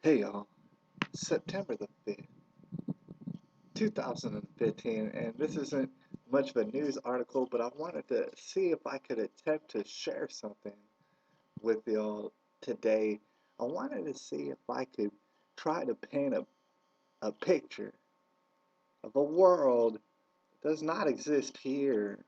Hey y'all, September the 5th, 2015, and this isn't much of a news article, but I wanted to see if I could attempt to share something with y'all today. I wanted to see if I could try to paint a picture of a world that does not exist here,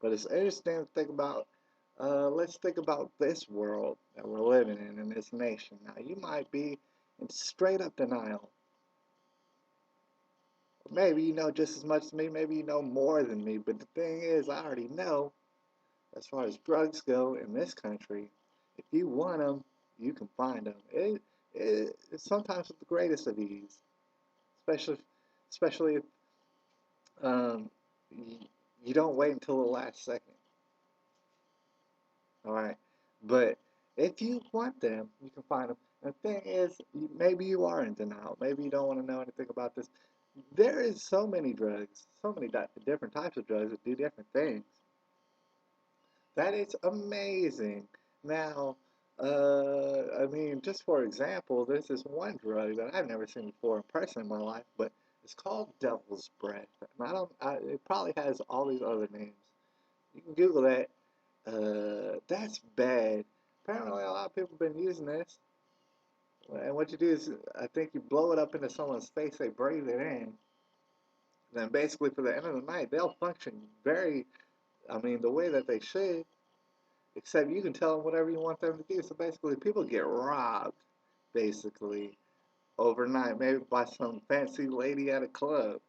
but it's interesting to think about. Let's think about this world that we're living in this nation. Now, you might be in straight up denial. Maybe you know just as much as me, maybe you know more than me, but the thing is, I already know, as far as drugs go in this country, if you want them, you can find them. It's sometimes with the greatest of ease, especially, especially if um, you, you don't wait until the last second. All right, but if you want them, you can find them. And the thing is, maybe you are in denial. Maybe you don't want to know anything about this. There is so many drugs, so many different types of drugs that do different things. That is amazing. Now, I mean, just for example, there's this one drug that I've never seen before in person in my life, but it's called Devil's Breath. And it probably has all these other names. You can Google that. That's bad. Apparently, a lot of people have been using this. And what you do is, I think you blow it up into someone's face, they breathe it in. Then basically, for the end of the night, they'll function I mean, the way that they should. Except you can tell them whatever you want them to do. So basically, people get robbed, basically, overnight, maybe by some fancy lady at a club.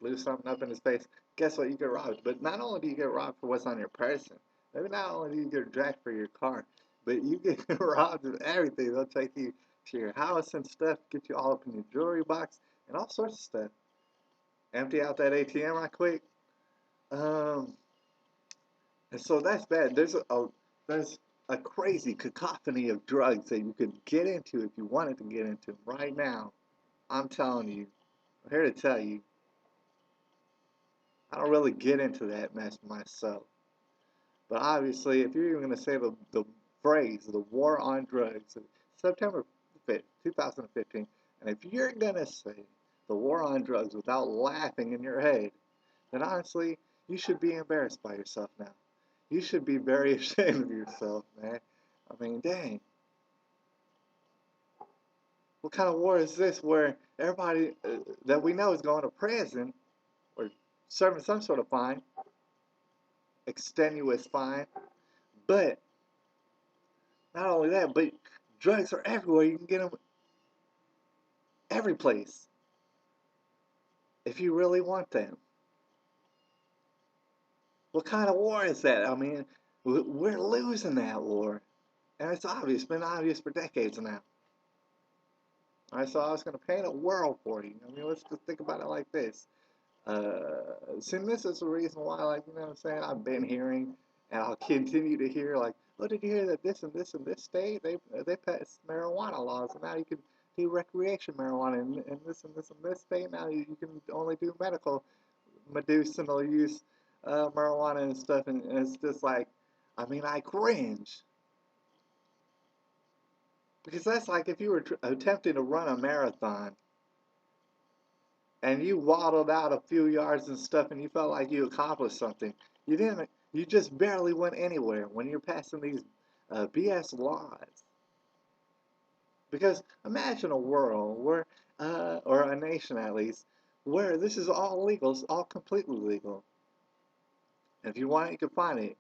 Blew something up in his face. Guess what? You get robbed. But not only do you get robbed for what's on your person, maybe not only do you get dragged for your car, but you get robbed of everything. They'll take you to your house and stuff, get you all up in your jewelry box, and all sorts of stuff. Empty out that ATM right quick. Um, And so that's bad. There's a crazy cacophony of drugs that you could get into if you wanted to get into right now. I'm telling you, I'm here to tell you, I don't really get into that mess myself. But obviously, if you're even going to say the phrase, the war on drugs, September 5th, 2015, and if you're going to say the war on drugs without laughing in your head, then honestly, you should be embarrassed by yourself now. You should be very ashamed of yourself, man. I mean, dang. What kind of war is this where everybody that we know is going to prison or serving some sort of fine, extenuous fine, but not only that, but drugs are everywhere. You can get them every place if you really want them. What kind of war is that? I mean, we're losing that war. And it's obvious, it's been obvious for decades now. All right, so I was going to paint a world for you. I mean, let's just think about it like this. See, this is the reason why, like, you know what I'm saying? I've been hearing, and I'll continue to hear, like, oh, did you hear that this and this and this state, they passed marijuana laws, and now you can do recreation marijuana, and this and this and this state, now you can only do medicinal use marijuana and stuff, and it's just like, I mean, I cringe. Because that's like if you were attempting to run a marathon and you waddled out a few yards and stuff and you felt like you accomplished something. You didn't, you just barely went anywhere when you're passing these BS laws. Because imagine a world where, or a nation at least, where this is all legal, it's all completely legal. And if you want it, you can find it.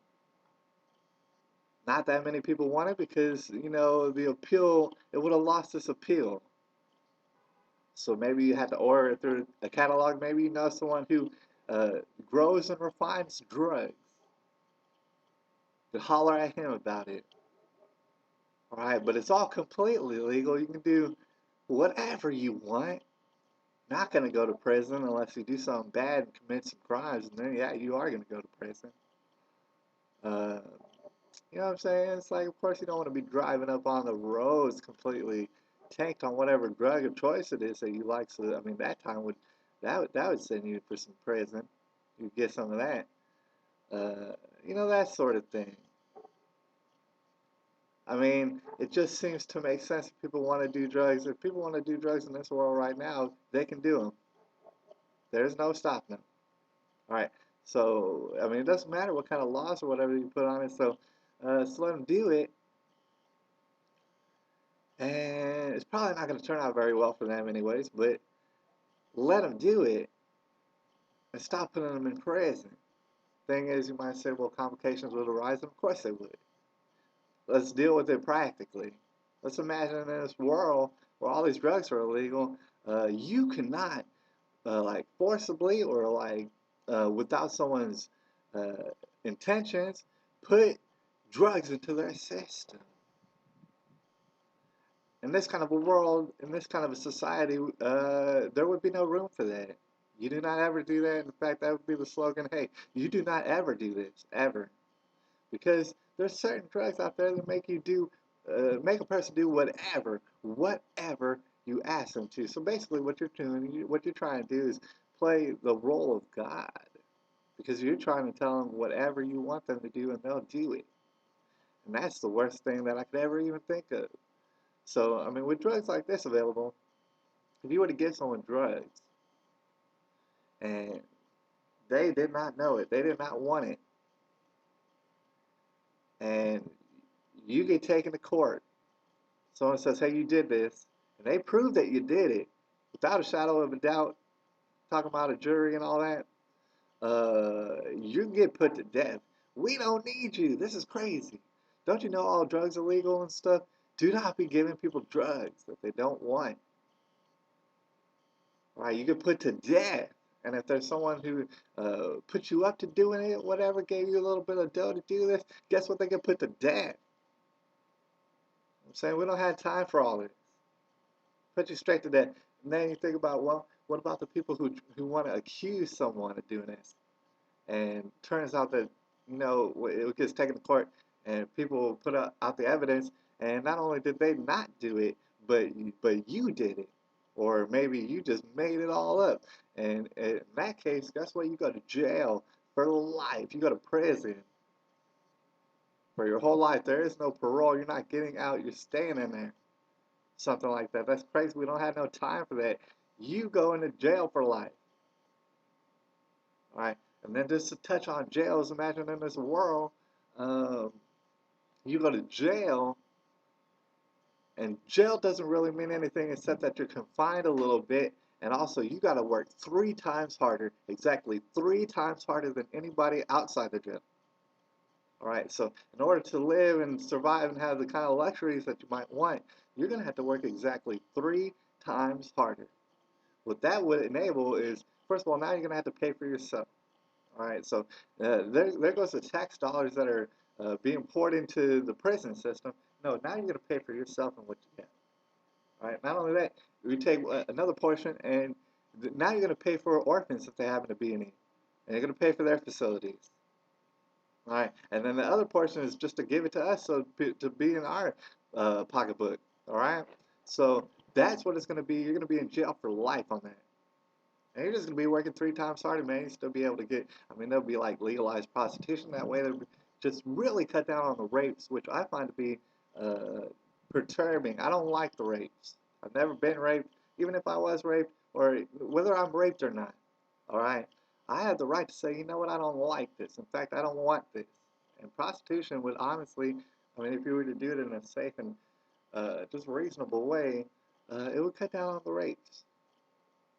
Not that many people want it because, you know, the appeal, it would have lost its appeal. So maybe you had to order it through a catalog. Maybe you know someone who grows and refines drugs. To holler at him about it. All right, but it's all completely legal. You can do whatever you want. Not gonna go to prison unless you do something bad and commit some crimes, and then yeah, you are gonna go to prison. Uh, you know what I'm saying? It's like, of course, you don't want to be driving up on the roads completely tanked on whatever drug of choice it is that you like. So I mean, that would send you for some prison. You get some of that. You know, that sort of thing. I mean, it just seems to make sense if people want to do drugs. If people want to do drugs in this world right now, they can do them. There's no stopping them. All right. So, I mean, it doesn't matter what kind of laws or whatever you put on it. So let them do it. And it's probably not going to turn out very well for them, anyways, but let them do it and stop putting them in prison. Thing is, you might say, well, complications would arise, and of course they would. Let's deal with it practically. Let's imagine in this world where all these drugs are illegal, you cannot, like, forcibly or, like, without someone's uh, intentions, put drugs into their system. In this kind of a world, in this kind of a society, there would be no room for that. You do not ever do that. In fact, that would be the slogan. Hey, you do not ever do this, ever. Because there's certain drugs out there that make a person do whatever you ask them to. So basically, what you're doing, what you're trying to do is play the role of God. Because you're trying to tell them whatever you want them to do, and they'll do it. And that's the worst thing that I could ever even think of. So, I mean, with drugs like this available, if you were to give someone drugs and they did not know it, they did not want it, and you get taken to court, someone says, hey, you did this, and they prove that you did it without a shadow of a doubt, talking about a jury and all that, you get put to death. We don't need you. This is crazy. Don't you know all drugs are legal and stuff? Do not be giving people drugs that they don't want. Right, you get put to death. And if there's someone who put you up to doing it, whatever, gave you a little bit of dough to do this, guess what? They get put to death. I'm saying we don't have time for all this. Put you straight to death. And then you think about, well, what about the people who want to accuse someone of doing this? And turns out that, it gets taken to court and people put out the evidence, and not only did they not do it, but you did it. Or maybe you just made it all up. And in that case, guess what? You go to jail for life. You go to prison for your whole life. There is no parole. You're not getting out. You're staying in there. Something like that. That's crazy. We don't have no time for that. You go into jail for life. All right. And then just to touch on jails, imagine in this world, um, you go to jail, and jail doesn't really mean anything except that you're confined a little bit, and also you got to work 3 times harder, exactly 3 times harder than anybody outside the jail. All right, so in order to live and survive and have the kind of luxuries that you might want, you're going to have to work exactly 3 times harder. What that would enable is, first of all, now you're going to have to pay for yourself. All right, so there goes the tax dollars that are being poured into the prison system. No, now you're going to pay for yourself and what you get. All right, not only that, we take another portion, and now you're going to pay for orphans if they happen to be any, and you're going to pay for their facilities. All right, and then the other portion is just to give it to us, so to be in our pocketbook. All right, so that's what it's going to be. You're going to be in jail for life on that. And you're just gonna be working 3 times harder, man. You still be able to get. I mean, there'll be like legalized prostitution that way. They'll just really cut down on the rapes, which I find to be uh, perturbing. I don't like the rapes. I've never been raped, even if I was raped, or whether I'm raped or not. All right, I have the right to say, you know what? I don't like this. In fact, I don't want this. And prostitution would honestly, I mean, if you were to do it in a safe and just reasonable way, it would cut down on the rapes.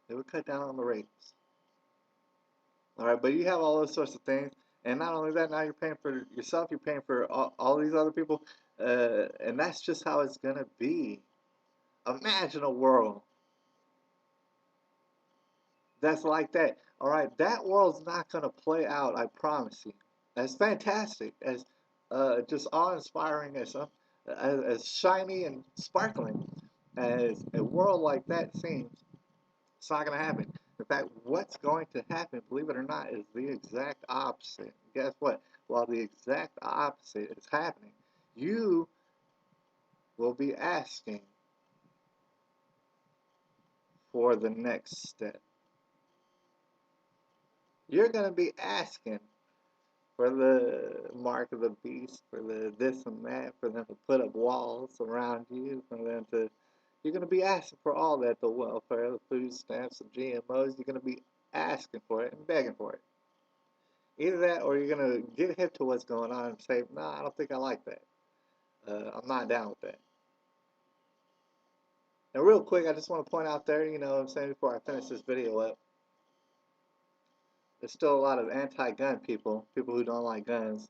It would cut down on the rapes. All right, but you have all those sorts of things, and not only that, now you're paying for yourself, you're paying for all these other people, and that's just how it's gonna be. Imagine a world that's like that. All right, that world's not gonna play out. I promise you. As fantastic as just awe-inspiring as shiny and sparkling as a world like that seems. It's not going to happen. In fact, what's going to happen, believe it or not, is the exact opposite. Guess what? While the exact opposite is happening, you will be asking for the next step. You're going to be asking for the mark of the beast, for the this and that, for them to put up walls around you, for them to, you're going to be asking for all that, the welfare, the food stamps, the GMOs, you're going to be asking for it and begging for it. Either that or you're going to get hip to what's going on and say, no, I don't think I like that. I'm not down with that. Now, real quick, I just want to point out there, you know what I'm saying, before I finish this video up, there's still a lot of anti-gun people, people who don't like guns.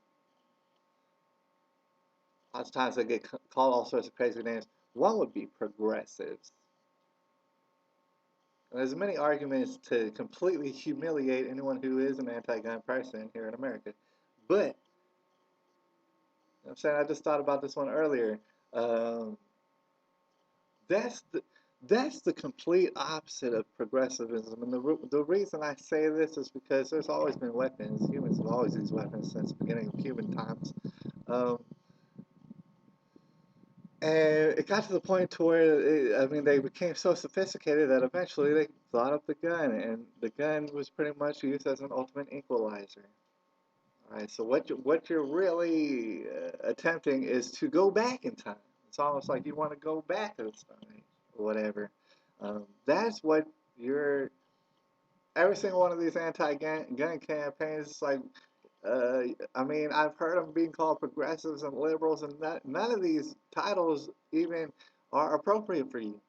Lots of times they get called all sorts of crazy names. One would be progressives. And there's many arguments to completely humiliate anyone who is an anti-gun person here in America. But, I'm saying, I just thought about this one earlier. Um, that's the that's the complete opposite of progressivism. And the reason I say this is because there's always been weapons. Humans have always used weapons since the beginning of human times. Um, And it got to the point to where, I mean, they became so sophisticated that eventually they thought up the gun, and the gun was pretty much used as an ultimate equalizer. All right, so what you're really attempting is to go back in time. It's almost like you want to go back to the Stone Age or whatever. That's what you're. Every single one of these anti-gun campaigns is like, uh, I mean, I've heard them being called progressives and liberals, and none of these titles even are appropriate for you.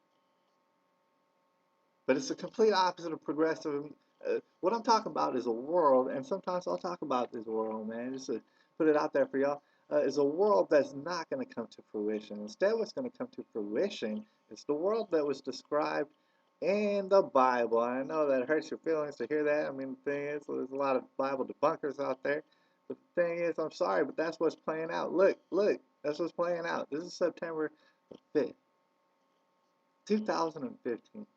But it's the complete opposite of progressive. What I'm talking about is a world, and sometimes I'll talk about this world, man, just to put it out there for y'all, is a world that's not going to come to fruition. Instead, what's going to come to fruition is the world that was described in the Bible. I know that hurts your feelings to hear that. I mean, the thing is, there's a lot of Bible debunkers out there. But the thing is, I'm sorry, but that's what's playing out. Look, that's what's playing out. This is September 5th, 2015.